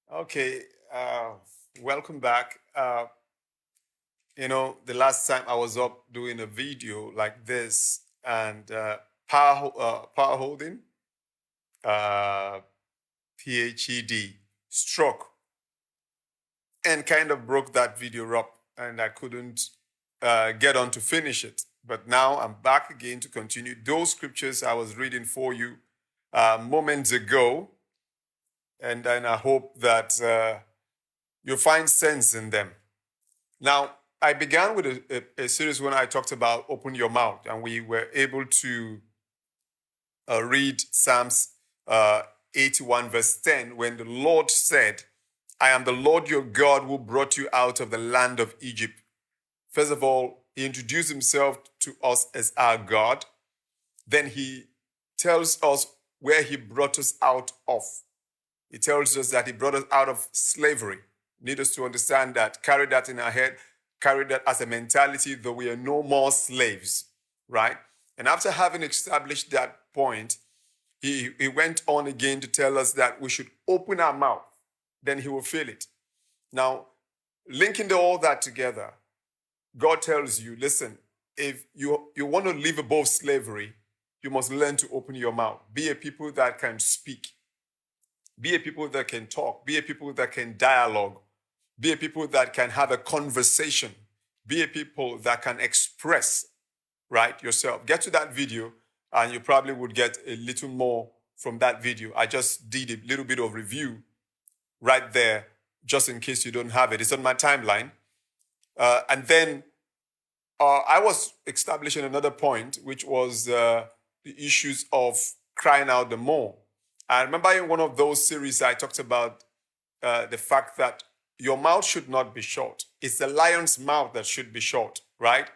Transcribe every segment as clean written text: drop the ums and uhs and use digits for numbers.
Okay, welcome back. The last time I was up doing a video like this, and power holding, uh, PHED, stroke, and kind of broke that video up, and I couldn't get on to finish it. But now I'm back again to continue those scriptures I was reading for you moments ago, and then I hope that you'll find sense in them. Now, I began with a series when I talked about open your mouth, and we were able to read Psalms 81, verse 10, when the Lord said, I am the Lord your God who brought you out of the land of Egypt. First of all, he introduced himself to us as our God. Then he tells us where he brought us out of. He tells us that he brought us out of slavery. Need us to understand that, carry that in our head, carry that as a mentality, though we are no more slaves, right? And after having established that point, he went on again to tell us that we should open our mouth, then he will fill it. Now, linking all that together, God tells you, listen, if you want to live above slavery, you must learn to open your mouth. Be a people that can speak. Be a people that can talk. Be a people that can dialogue. Be a people that can have a conversation. Be a people that can express, right, yourself. Get to that video and you probably would get a little more from that video. I just did a little bit of review right there, just in case you don't have it. It's on my timeline. And then I was establishing another point, which was the issues of crying out the more. I remember in one of those series, I talked about the fact that your mouth should not be short. It's the lion's mouth that should be short, right?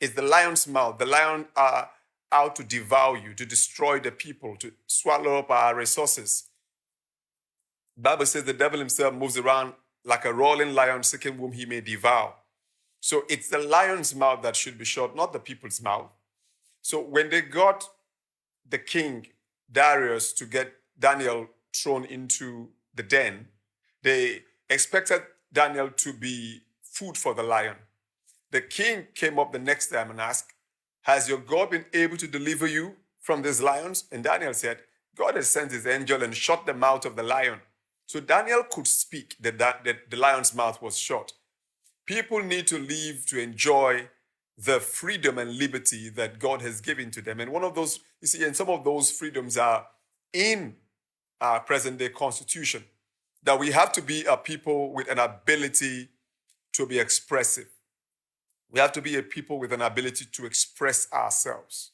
It's the lion's mouth. The lion are out to devour you, to destroy the people, to swallow up our resources. The Bible says the devil himself moves around like a roaring lion, seeking whom he may devour. So it's the lion's mouth that should be short, not the people's mouth. So when they got the king, Darius, to get Daniel thrown into the den, they expected Daniel to be food for the lion. The king came up the next time and asked, has your God been able to deliver you from these lions? And Daniel said, God has sent his angel and shut the mouth of the lion. So Daniel could speak, the lion's mouth was shut. People need to live to enjoy the freedom and liberty that God has given to them. And one of those, you see, and some of those freedoms are in our present day constitution, that we have to be a people with an ability to be expressive. We have to be a people with an ability to express ourselves.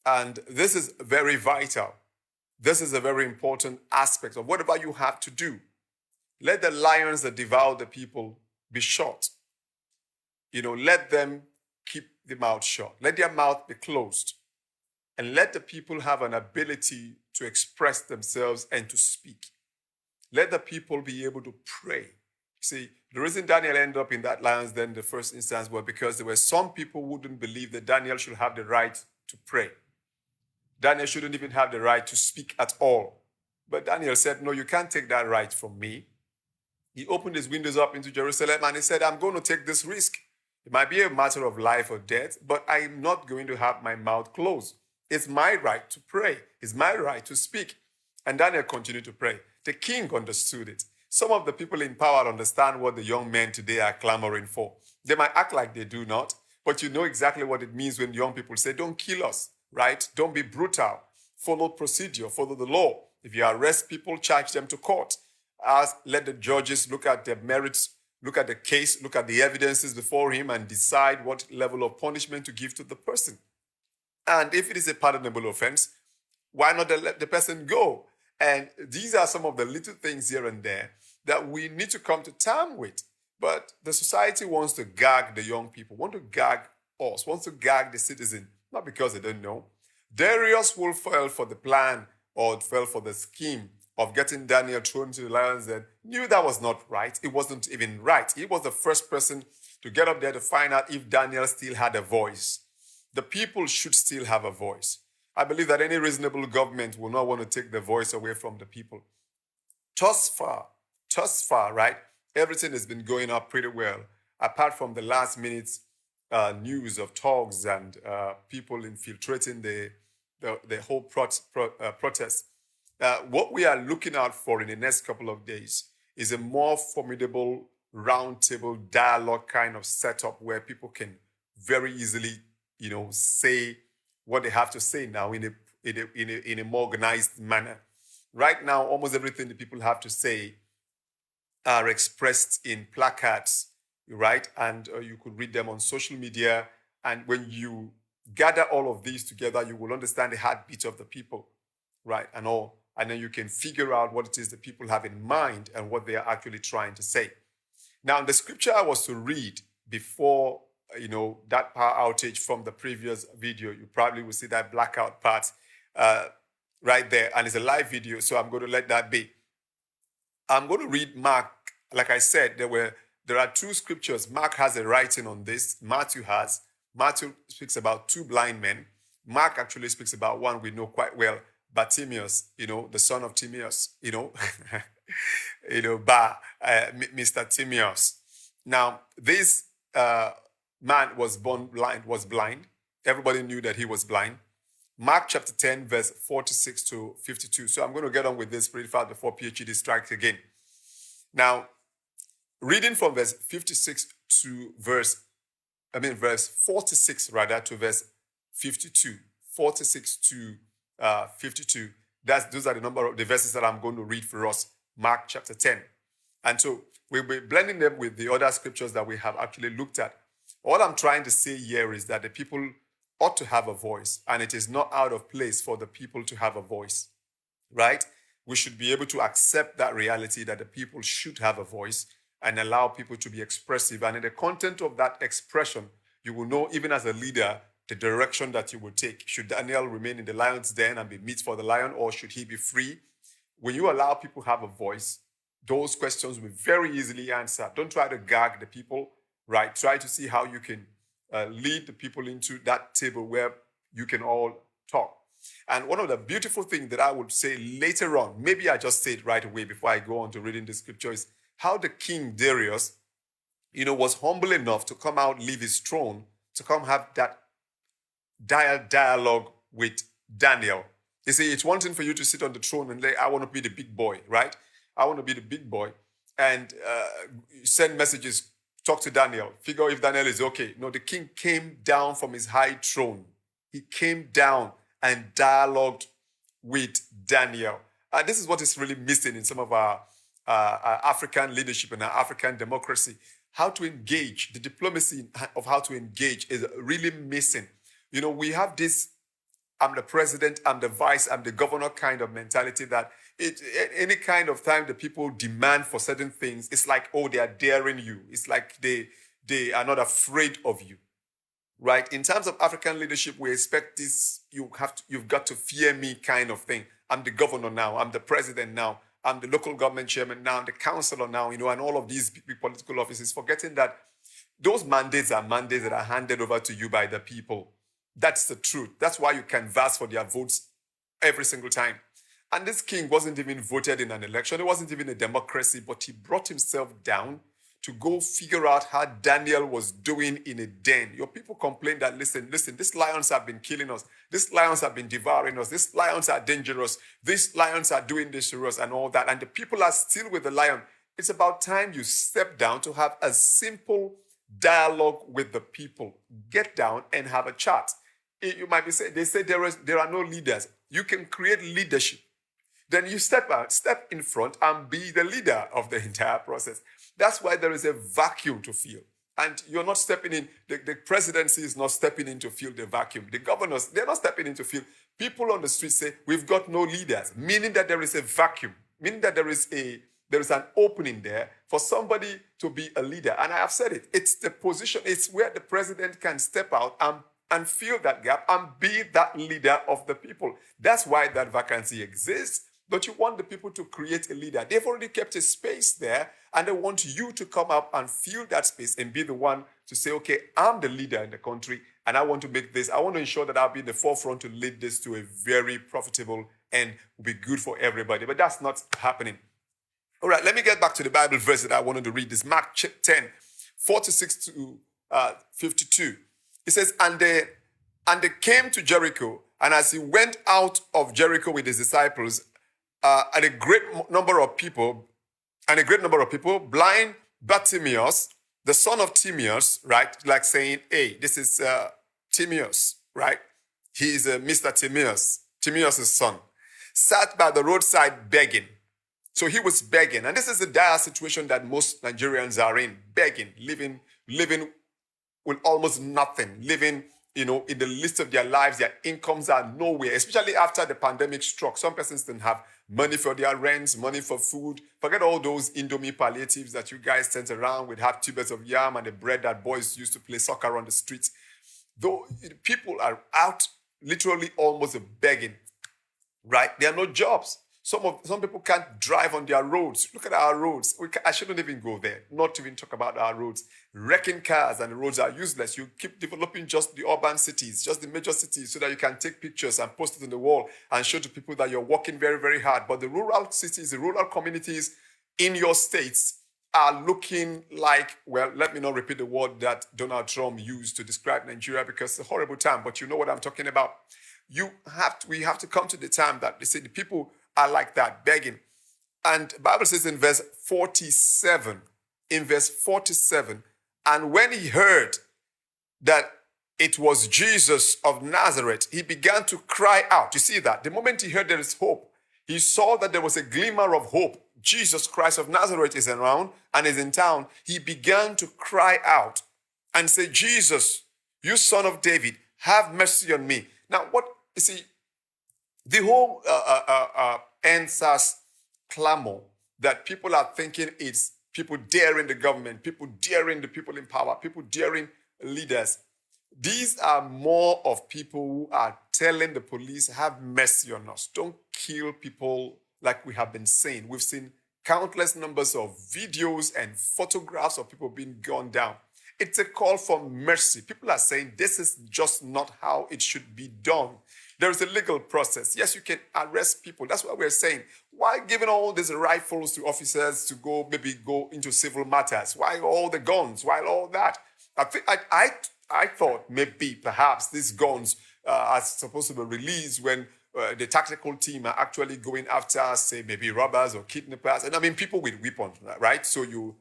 And this is very vital. This is a very important aspect of whatever you have to do. Let the lions that devour the people be shut. Let them keep the mouth shut. Let their mouth be closed. And let the people have an ability to express themselves and to speak. Let the people be able to pray. See, the reason Daniel ended up in that lion's den in the first instance was because there were some people who didn't believe that Daniel should have the right to pray. Daniel shouldn't even have the right to speak at all. But Daniel said, no, you can't take that right from me. He opened his windows up into Jerusalem and he said, I'm going to take this risk. It might be a matter of life or death, but I'm not going to have my mouth closed. It's my right to pray. It's my right to speak. And Daniel continued to pray. The king understood it. Some of the people in power understand what the young men today are clamoring for. They might act like they do not, but you know exactly what it means when young people say, don't kill us, right? Don't be brutal. Follow procedure, follow the law. If you arrest people, charge them to court. Let the judges look at their merits, look at the case, look at the evidences before him and decide what level of punishment to give to the person. And if it is a pardonable offense, why not let the person go? And these are some of the little things here and there that we need to come to terms with. But the society wants to gag the young people, wants to gag us, wants to gag the citizen, not because they don't know. Darius will fall for the plan or fell for the scheme of getting Daniel thrown into the lions den, knew that was not right. It wasn't even right. He was the first person to get up there to find out if Daniel still had a voice. The people should still have a voice. I believe that any reasonable government will not want to take the voice away from the people. Thus far, thus far, right, everything has been going up pretty well, apart from the last minute news of talks and people infiltrating the whole protest. What we are looking out for in the next couple of days is a more formidable roundtable dialogue kind of setup where people can very easily, say what they have to say now in a more organized manner. Right now, almost everything that people have to say are expressed in placards, right? And you could read them on social media. And when you gather all of these together, you will understand the heartbeat of the people, right? And all. And then you can figure out what it is the people have in mind and what they are actually trying to say. Now, the scripture I was to read before, that power outage from the previous video, you probably will see that blackout part right there. And it's a live video, so I'm going to let that be. I'm going to read Mark. Like I said, there are two scriptures. Mark has a writing on this. Matthew has. Matthew speaks about two blind men. Mark actually speaks about one we know quite well, Bartimaeus, the son of Timaeus, Mr. Timaeus. Now, this man was born blind. Everybody knew that he was blind. Mark chapter 10, verse 46 to 52. So I'm going to get on with this pretty fast before PhD strikes again. Now, reading from verse 56 to verse 46 rather to verse 52. 46 to 52. Those are the number of the verses that I'm going to read for us. Mark chapter 10. And so we'll be blending them with the other scriptures that we have actually looked at. All I'm trying to say here is that the people ought to have a voice, and it is not out of place for the people to have a voice, right? We should be able to accept that reality that the people should have a voice and allow people to be expressive. And in the content of that expression, you will know, even as a leader, the direction that you will take. Should Daniel remain in the lion's den and be meat for the lion, or should he be free? When you allow people to have a voice, those questions will be very easily answered. Don't try to gag the people, right? Try to see how you can lead the people into that table where you can all talk. And one of the beautiful things that I would say later on, maybe I just say it right away before I go on to reading the scripture, is how the king Darius, was humble enough to come out, leave his throne, to come have that dialogue with Daniel. You see, it's one thing for you to sit on the throne and say, I want to be the big boy, right? I want to be the big boy. And send messages, talk to Daniel, figure if Daniel is okay. No, the king came down from his high throne. He came down and dialogued with Daniel. This is what is really missing in some of our African leadership and our African democracy. How to engage, the diplomacy of how to engage is really missing. We have this, I'm the president, I'm the vice, I'm the governor kind of mentality that any kind of time the people demand for certain things, it's like, oh, they are daring you. It's like they are not afraid of you, right? In terms of African leadership, we expect this, you've got to fear me kind of thing. I'm the governor now, I'm the president now, I'm the local government chairman now, I'm the councillor now, and all of these big political offices, forgetting that those mandates are mandates that are handed over to you by the people. That's the truth. That's why you can vouch for their votes every single time. And this king wasn't even voted in an election. It wasn't even a democracy, but he brought himself down to go figure out how Daniel was doing in a den. Your people complain that, listen, these lions have been killing us. These lions have been devouring us. These lions are dangerous. These lions are doing this to us and all that. And the people are still with the lion. It's about time you step down to have a simple dialogue with the people. Get down and have a chat. You might be saying, they say there are no leaders. You can create leadership. Then you step in front and be the leader of the entire process. That's why there is a vacuum to fill. And you're not stepping in, the presidency is not stepping in to fill the vacuum. The governors, they're not stepping in to fill. People on the street say, we've got no leaders, meaning that there is a vacuum, meaning that there is an opening there for somebody to be a leader. And I have said it, it's the position, it's where the president can step out and fill that gap and be that leader of the people. That's why that vacancy exists. But you want the people to create a leader. They've already kept a space there, and they want you to come up and fill that space and be the one to say, okay, I'm the leader in the country, and I want to make this, I want to ensure that I'll be in the forefront to lead this to a very profitable and will be good for everybody. But that's not happening. All right, let me get back to the Bible verse that I wanted to read. This Mark 10, 46 to 52. It says, and they came to Jericho, and as he went out of Jericho with his disciples, and a great number of people, blind Bartimaeus, the son of Timaeus, right? Like saying, hey, this is Timaeus, right? He is Mr. Timaeus' son, sat by the roadside begging. So he was begging. And this is the dire situation that most Nigerians are in, begging, living with almost nothing, living, in the least of their lives. Their incomes are nowhere, especially after the pandemic struck. Some persons didn't have money for their rents, money for food. Forget all those Indomie palliatives that you guys sent around with half tubers of yam and the bread that boys used to play soccer on the streets. Though people are out literally almost begging, right? There are no jobs. Some people can't drive on their roads. Look at our roads. I shouldn't even go there, not even talk about our roads. Wrecking cars and the roads are useless. You keep developing just the urban cities, just the major cities, so that you can take pictures and post it on the wall and show to people that you're working very, very hard. But the rural cities, the rural communities in your states are looking like, well, let me not repeat the word that Donald Trump used to describe Nigeria because it's a horrible time, but you know what I'm talking about. We have to come to the time that they say the people are like that, begging. And the Bible says in verse 47, and when he heard that it was Jesus of Nazareth, he began to cry out. You see that? The moment he heard there is hope, he saw that there was a glimmer of hope. Jesus Christ of Nazareth is around and is in town. He began to cry out and say, Jesus, you son of David, have mercy on me. Now, you see, the whole NSAS clamor that people are thinking is people daring the government, people daring the people in power, people daring leaders. These are more of people who are telling the police, have mercy on us. Don't kill people like we have been saying. We've seen countless numbers of videos and photographs of people being gunned down. It's a call for mercy. People are saying this is just not how it should be done. There is a legal process. Yes, you can arrest people. That's what we're saying. Why giving all these rifles to officers to go into civil matters? Why all the guns? Why all that? I thought maybe perhaps these guns are supposed to be released when the tactical team are actually going after, say, maybe robbers or kidnappers. And I mean, people with weapons, right? So you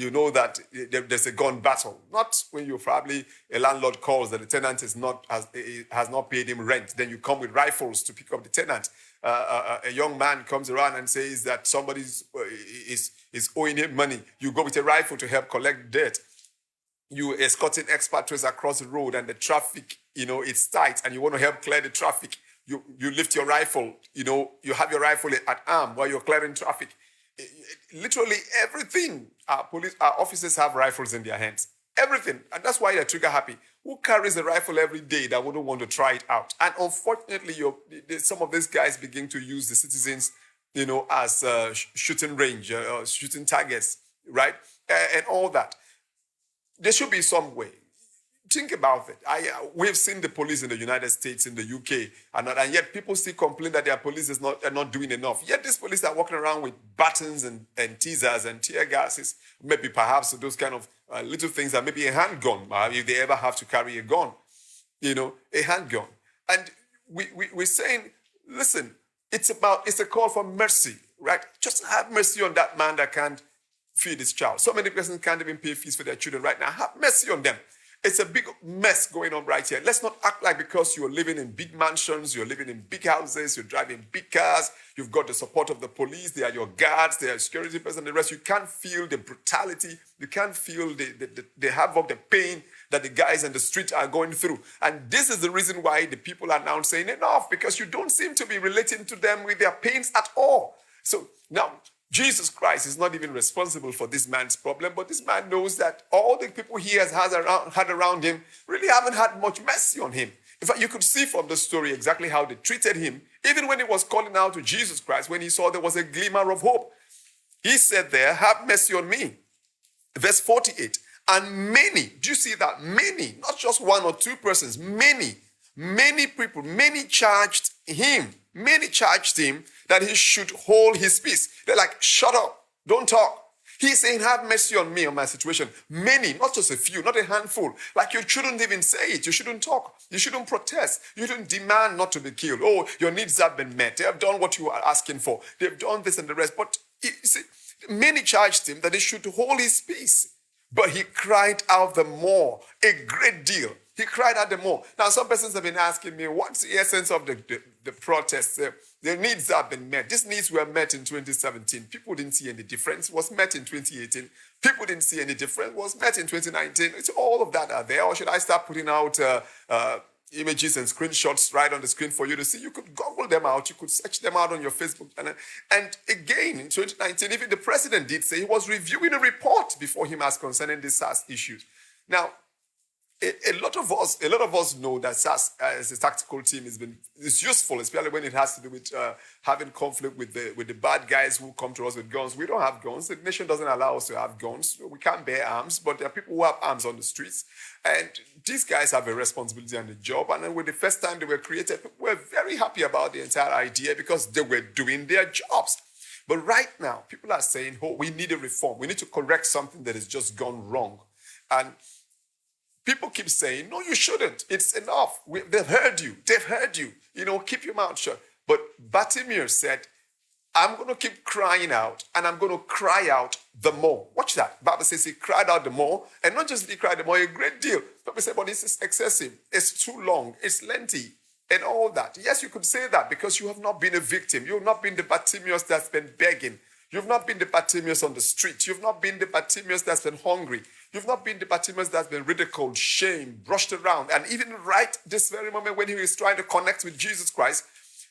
know that there's a gun battle. Not when you probably, a landlord calls that the tenant has not paid him rent. Then you come with rifles to pick up the tenant. A young man comes around and says that somebody is owing him money. You go with a rifle to help collect debt. You escorting expatriates across the road and the traffic, it's tight and you want to help clear the traffic. You lift your rifle, you have your rifle at arm while you're clearing traffic. Literally everything. Our officers have rifles in their hands. Everything. And that's why they're trigger happy. Who carries a rifle every day that wouldn't want to try it out? And unfortunately, some of these guys begin to use the citizens, as shooting range, shooting targets, right? And all that. There should be some way. Think about it. We've seen the police in the United States, in the UK, and yet people still complain that their police are not doing enough. Yet these police are walking around with batons and teasers and tear gases, maybe perhaps those kind of little things, and maybe a handgun, if they ever have to carry a gun, a handgun. And we're saying, listen, it's a call for mercy, right? Just have mercy on that man that can't feed his child. So many persons can't even pay fees for their children right now. Have mercy on them. It's a big mess going on right here. Let's not act like because you're living in big mansions, you're living in big houses, you're driving big cars, you've got the support of the police, they are your guards, they are security personnel, the rest. You can't feel the brutality, you can't feel the havoc, the pain that the guys in the street are going through. And this is the reason why the people are now saying enough, because you don't seem to be relating to them with their pains at all. So now, Jesus Christ is not even responsible for this man's problem, but this man knows that all the people he has had around him really haven't had much mercy on him. In fact, you could see from the story exactly how they treated him, even when he was calling out to Jesus Christ, when he saw there was a glimmer of hope. He said there, have mercy on me. Verse 48, and many, do you see that? Many, not just one or two persons, many people, many charged him that he should hold his peace. They're like, shut up. Don't talk. He's saying, have mercy on me, on my situation. Many, not just a few, not a handful. Like you shouldn't even say it. You shouldn't talk. You shouldn't protest. You shouldn't demand not to be killed. Oh, your needs have been met. They have done what you are asking for. They've done this and the rest. But you see, many charged him that he should hold his peace. But he cried out the more, a great deal. He cried out the more. Now, some persons have been asking me, what's the essence of the protests? The needs have been met. These needs were met in 2017. People didn't see any difference. It was met in 2018. People didn't see any difference. It was met in 2019. It's all of that are there. Or should I start putting out images and screenshots right on the screen for you to see? You could Google them out. You could search them out on your Facebook channel. And again, in 2019, even the president did say he was reviewing a report before him as concerning these SARS issues. Now, a lot of us know that SARS as a tactical team is useful, especially when it has to do with having conflict with the bad guys who come to us with guns. We don't have guns. The nation doesn't allow us to have guns. We can't bear arms, but there are people who have arms on the streets. And these guys have a responsibility and a job. And then with the first time they were created, people were very happy about the entire idea because they were doing their jobs. But right now, people are saying, oh, we need a reform. We need to correct something that has just gone wrong. And people keep saying, no, you shouldn't. It's enough. They've heard you. They've heard you. Keep your mouth shut. But Bartimaeus said, I'm going to keep crying out, and I'm going to cry out the more. Watch that. The Bible says he cried out the more, and not just he cried the more, a great deal. People say, but this is excessive. It's too long. It's lengthy, and all that. Yes, you could say that because you have not been a victim. You have not been the Bartimaeus that's been begging. You've not been the Bartimaeus on the street. You've not been the Bartimaeus that's been hungry. You've not been the Bartimaeus that's been ridiculed, shamed, brushed around. And even right this very moment when he is trying to connect with Jesus Christ,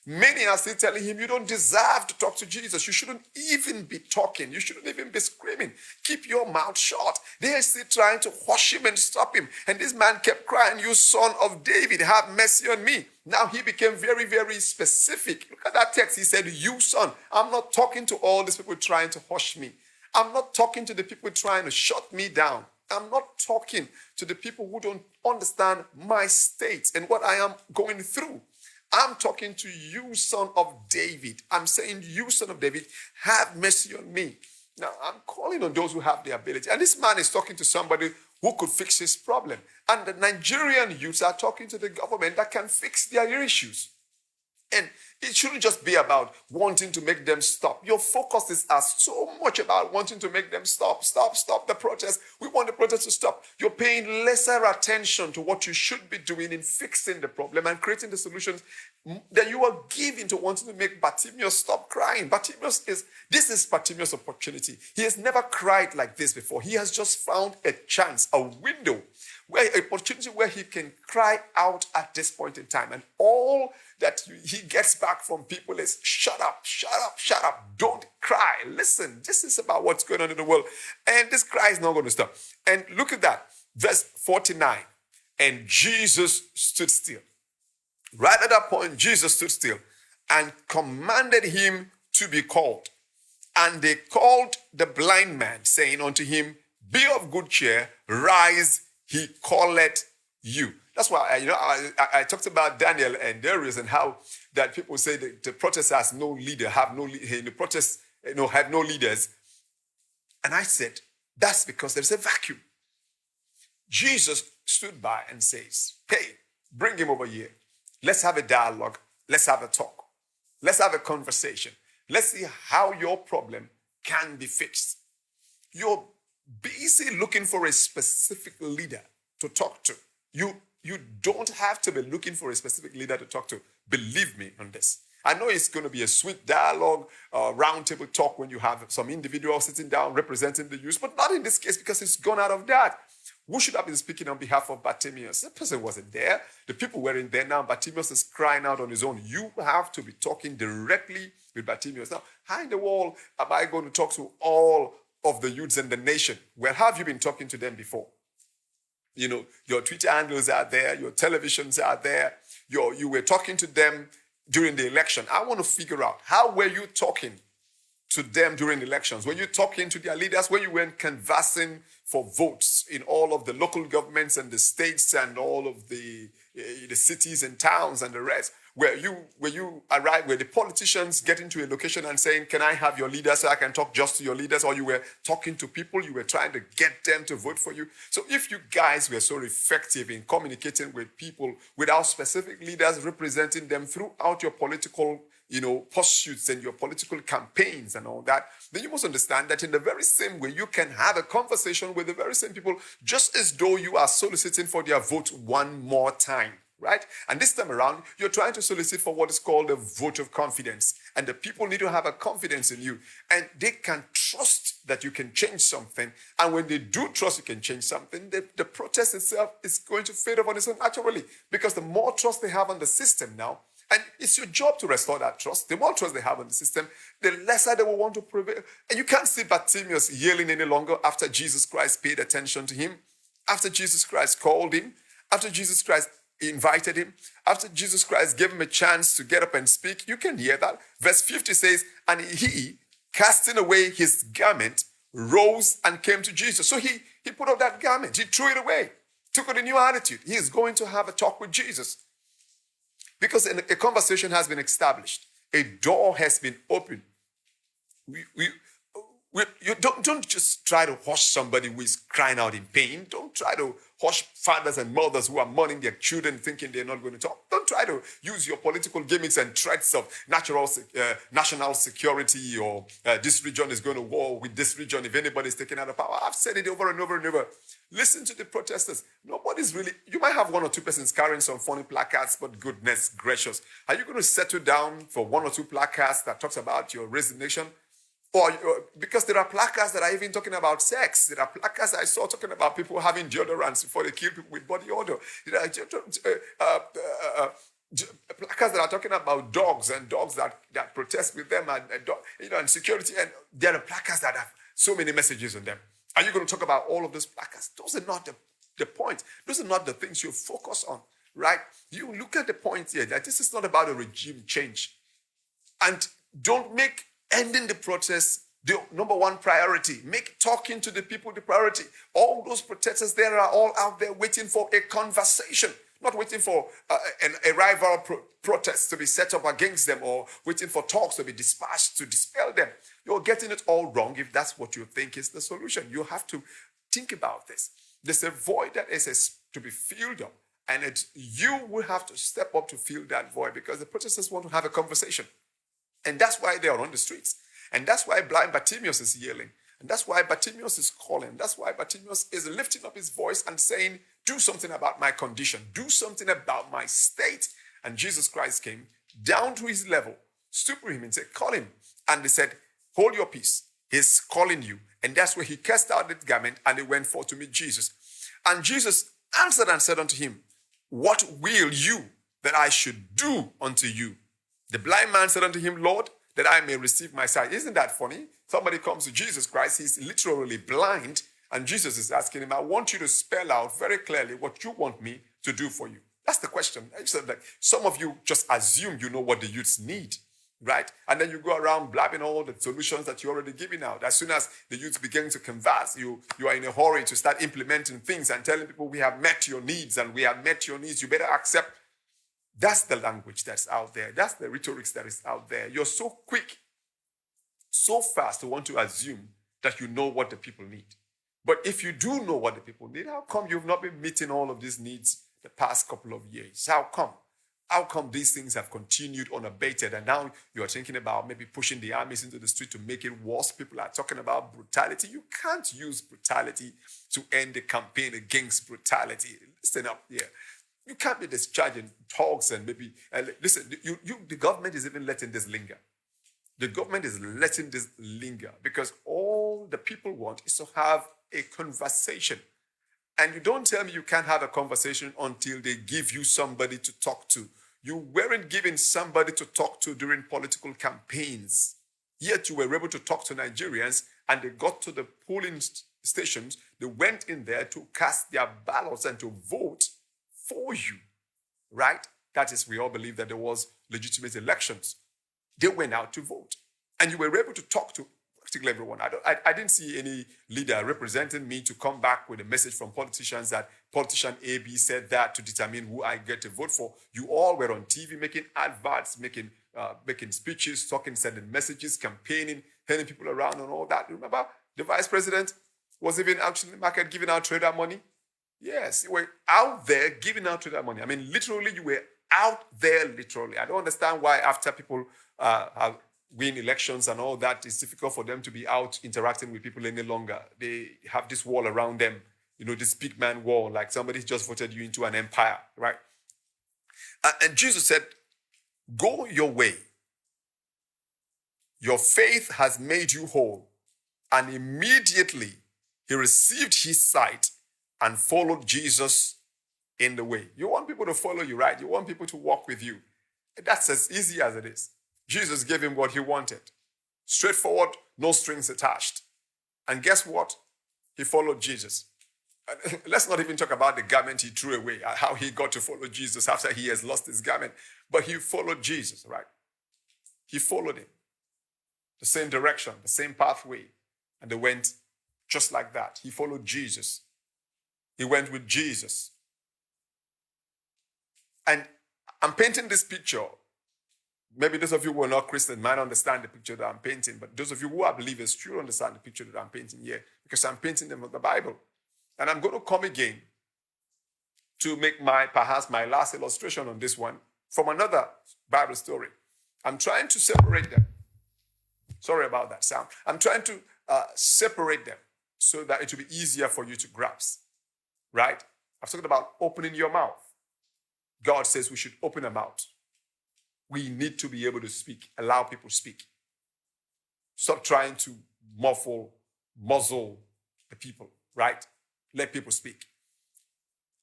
many are still telling him, you don't deserve to talk to Jesus. You shouldn't even be talking. You shouldn't even be screaming. Keep your mouth shut. They are still trying to hush him and stop him. And this man kept crying, you son of David, have mercy on me. Now he became very, very specific. Look at that text. He said, you son. I'm not talking to all these people trying to hush me. I'm not talking to the people trying to shut me down. I'm not talking to the people who don't understand my state and what I am going through. I'm talking to you, son of David. I'm saying, you, son of David, have mercy on me. Now, I'm calling on those who have the ability. And this man is talking to somebody who could fix his problem. And the Nigerian youths are talking to the government that can fix their issues. And it shouldn't just be about wanting to make them stop. Your focus is so much about wanting to make them stop the protest. We want the protest to stop. You're paying lesser attention to what you should be doing in fixing the problem and creating the solutions that you are giving to wanting to make Bartimaeus stop crying. This is Bartimaeus' opportunity. He has never cried like this before. He has just found a chance, a window, an opportunity where he can cry out at this point in time. And all that he gets back from people is, shut up, shut up, shut up. Don't cry. Listen, this is about what's going on in the world. And this cry is not going to stop. And look at that. Verse 49. And Jesus stood still. Right at that point, Jesus stood still and commanded him to be called. And they called the blind man, saying unto him, be of good cheer, rise, he calleth you. That's why I talked about Daniel and Darius and how that people say that the protest has no leader, the protests have no leaders. And I said, that's because there's a vacuum. Jesus stood by and says, hey, bring him over here. Let's have a dialogue. Let's have a talk. Let's have a conversation. Let's see how your problem can be fixed. You're busy looking for a specific leader to talk to. You don't have to be looking for a specific leader to talk to. Believe me on this. I know it's going to be a sweet dialogue, roundtable talk when you have some individual sitting down representing the youth, but not in this case because it's gone out of that. Who should have been speaking on behalf of Bartimaeus? That person wasn't there. The people weren't there now. Bartimaeus is crying out on his own. You have to be talking directly with Bartimaeus. Now, how in the world am I going to talk to all of the youths in the nation? Well, have you been talking to them before? Your Twitter handles are there. Your televisions are there. You were talking to them during the election. I want to figure out, how were you talking to them during elections? Were you talking to their leaders? Were you went canvassing for votes in all of the local governments and the states and all of the cities and towns and the rest? where you arrive, where the politicians get into a location and saying, can I have your leader so I can talk just to your leaders? Or you were talking to people, you were trying to get them to vote for you. So if you guys were so effective in communicating with people without specific leaders representing them throughout your political pursuits and your political campaigns and all that, then you must understand that in the very same way, you can have a conversation with the very same people just as though you are soliciting for their vote one more time, right? And this time around, you're trying to solicit for what is called a vote of confidence. And the people need to have a confidence in you. And they can trust that you can change something. And when they do trust you can change something, the protest itself is going to fade off on its own naturally. Because the more trust they have on the system now, and it's your job to restore that trust. The more trust they have in the system, the lesser they will want to prevail. And you can't see Bartimaeus yelling any longer after Jesus Christ paid attention to him, after Jesus Christ called him, after Jesus Christ invited him, after Jesus Christ gave him a chance to get up and speak. You can hear that. Verse 50 says, and he, casting away his garment, rose and came to Jesus. So he put off that garment. He threw it away, took on a new attitude. He is going to have a talk with Jesus. Because a conversation has been established. A door has been opened. You don't just try to hush somebody who is crying out in pain. Don't try to hush fathers and mothers who are mourning their children thinking they're not going to talk. Don't try to use your political gimmicks and threats of national security or this region is going to war with this region if anybody is taken out of power. I've said it over and over and over. Listen to the protesters. Nobody's really, you might have one or two persons carrying some funny placards, but goodness gracious. Are you going to settle down for one or two placards that talks about your resignation? Or because there are placards that are even talking about sex. There are placards I saw talking about people having deodorants before they kill people with body odor. There are placards that are talking about dogs and dogs that protest with them and security. And there are placards that have so many messages on them. Are you going to talk about all of those placards? Those are not the point. Those are not the things you focus on, right? You look at the point here that this is not about a regime change. And don't make ending the protest the number one priority. Make talking to the people the priority. All those protesters there are all out there waiting for a conversation, not waiting for a rival protest to be set up against them or waiting for talks to be dispatched to dispel them. You're getting it all wrong if that's what you think is the solution. You have to think about this. There's a void that is to be filled up, and you will have to step up to fill that void because the protesters want to have a conversation. And that's why they are on the streets. And that's why blind Bartimaeus is yelling. And that's why Bartimaeus is calling. That's why Bartimaeus is lifting up his voice and saying, do something about my condition. Do something about my state. And Jesus Christ came down to his level, stooped to him and said, call him. And they said, hold your peace. He's calling you. And that's where he cast out the garment and he went forth to meet Jesus. And Jesus answered and said unto him, what will you that I should do unto you? The blind man said unto him, Lord, that I may receive my sight. Isn't that funny? Somebody comes to Jesus Christ, he's literally blind, and Jesus is asking him, I want you to spell out very clearly what you want me to do for you. That's the question. Like, some of you just assume you know what the youths need, right? And then you go around blabbing all the solutions that you're already giving out. As soon as the youths begin to converse, you are in a hurry to start implementing things and telling people we have met your needs and we have met your needs. You better accept. That's the language that's out there. That's the rhetorics that is out there. You're so quick, so fast to want to assume that you know what the people need. But if you do know what the people need, how come you've not been meeting all of these needs the past couple of years? How come? How come these things have continued unabated and now you're thinking about maybe pushing the armies into the street to make it worse? People are talking about brutality. You can't use brutality to end the campaign against brutality. Listen up here. You can't be discharging talks and maybe, listen, the government is even letting this linger. The government is letting this linger because all the people want is to have a conversation. And you don't tell me you can't have a conversation until they give you somebody to talk to. You weren't given somebody to talk to during political campaigns. Yet you were able to talk to Nigerians and they got to the polling stations. They went in there to cast their ballots and to vote for you, right? That is, we all believe that there was legitimate elections. They went out to vote. And you were able to talk to particularly everyone. I didn't see any leader representing me to come back with a message from politicians that politician A, B said that to determine who I get to vote for. You all were on TV making adverts, making speeches, talking, sending messages, campaigning, turning people around and all that. Remember, the vice president was even actually in the market giving out trader money. Yes, you were out there giving out trader money. I mean, literally, you were out there, literally. I don't understand why after people have win elections and all that, it's difficult for them to be out interacting with people any longer. They have this wall around them, this big man wall, like somebody just voted you into an empire, right? And Jesus said, go your way. Your faith has made you whole. And immediately he received his sight and followed Jesus in the way. You want people to follow you, right? You want people to walk with you. That's as easy as it is. Jesus gave him what he wanted. Straightforward, no strings attached. And guess what? He followed Jesus. Let's not even talk about the garment he threw away, how he got to follow Jesus after he has lost his garment. But he followed Jesus, right? He followed him. The same direction, the same pathway. And they went just like that. He followed Jesus. He went with Jesus. And I'm painting this picture. Maybe those of you who are not Christian might understand the picture that I'm painting, but those of you who are believers should understand the picture that I'm painting here, because I'm painting them with the Bible. And I'm going to come again to make perhaps my last illustration on this one from another Bible story. I'm trying to separate them. Sorry about that sound. I'm trying to separate them so that it will be easier for you to grasp, right? I've talked about opening your mouth. God says we should open our mouth. We need to be able to speak, allow people to speak. Stop trying to muzzle the people, right? Let people speak.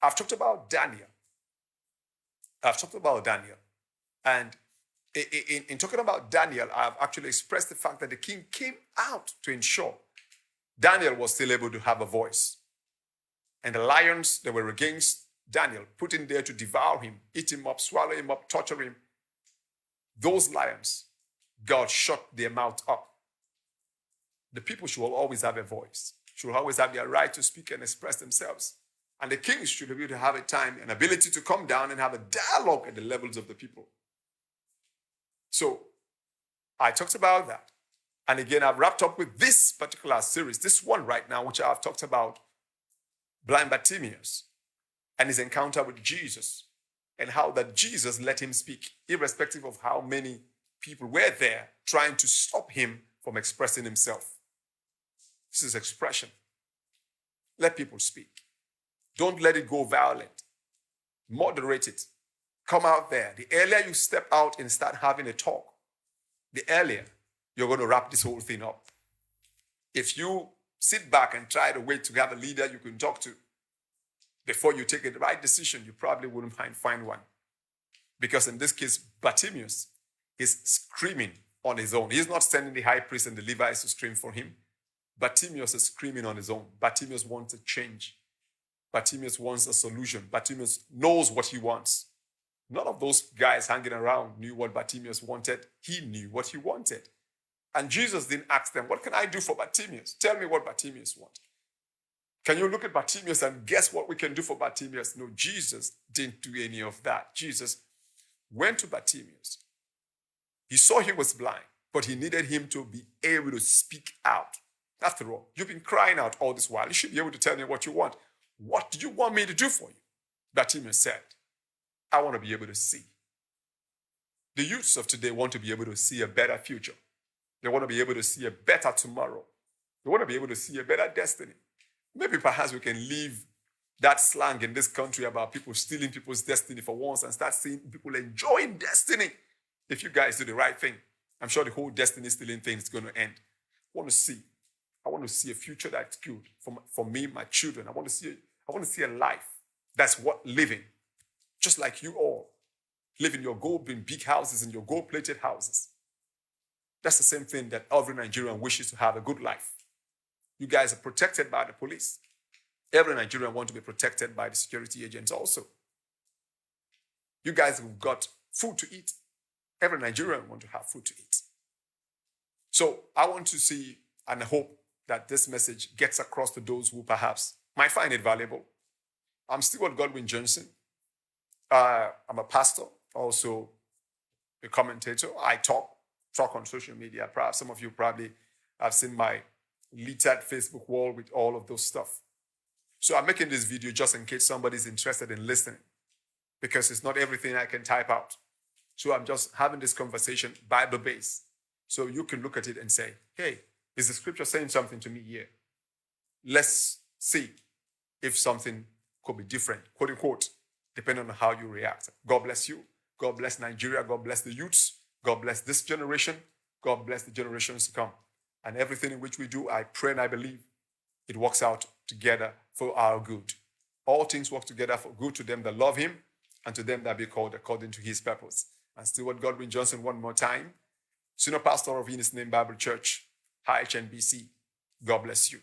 I've talked about Daniel. And in talking about Daniel, I've actually expressed the fact that the king came out to ensure Daniel was still able to have a voice. And the lions that were against Daniel, put in there to devour him, eat him up, swallow him up, torture him, those lions, God shut their mouth up. The people should always have a voice, should always have their right to speak and express themselves. And the kings should be able to have a time, an ability to come down and have a dialogue at the levels of the people. So I talked about that. And again, I've wrapped up with this particular series, this one right now, which I've talked about, blind Bartimaeus and his encounter with Jesus, and how that Jesus let him speak, irrespective of how many people were there trying to stop him from expressing himself. This is expression. Let people speak. Don't let it go violent. Moderate it. Come out there. The earlier you step out and start having a talk, the earlier you're going to wrap this whole thing up. If you sit back and try to wait to have a leader you can talk to before you take the right decision, you probably wouldn't find one. Because in this case, Bartimaeus is screaming on his own. He's not sending the high priest and the Levites to scream for him. Bartimaeus is screaming on his own. Bartimaeus wants a change. Bartimaeus wants a solution. Bartimaeus knows what he wants. None of those guys hanging around knew what Bartimaeus wanted. He knew what he wanted. And Jesus didn't ask them, what can I do for Bartimaeus? Tell me what Bartimaeus wants. Can you look at Bartimaeus and guess what we can do for Bartimaeus? No, Jesus didn't do any of that. Jesus went to Bartimaeus. He saw he was blind, but he needed him to be able to speak out. After all, you've been crying out all this while. You should be able to tell me what you want. What do you want me to do for you? Bartimaeus said, I want to be able to see. The youths of today want to be able to see a better future. They want to be able to see a better tomorrow. They want to be able to see a better destiny. Maybe perhaps we can leave that slang in this country about people stealing people's destiny for once and start seeing people enjoying destiny. If you guys do the right thing, I'm sure the whole destiny stealing thing is going to end. I want to see a future that's good for me, my children. I want to see a life that's worth living, just like you all live in your gold in big houses and your gold-plated houses. That's the same thing that every Nigerian wishes to have, a good life. You guys are protected by the police. Every Nigerian wants to be protected by the security agents also. You guys have got food to eat. Every Nigerian wants to have food to eat. So I want to see and hope that this message gets across to those who perhaps might find it valuable. I'm Stewart Godwin Johnson. I'm a pastor, also a commentator. I talk on social media. Perhaps some of you probably have seen my littered Facebook wall with all of those stuff. So I'm making this video just in case somebody's interested in listening, because it's not everything I can type out. So I'm just having this conversation Bible-based. So you can look at it and say, hey, is the scripture saying something to me here? Let's see if something could be different, quote unquote, depending on how you react. God bless you. God bless Nigeria. God bless the youths. God bless this generation. God bless the generations to come. And everything in which we do, I pray and I believe it works out together for our good. All things work together for good to them that love him and to them that be called according to his purpose. And Stewart Godwin Johnson one more time, Senior Pastor of In His Name Bible Church, HNBC. God bless you.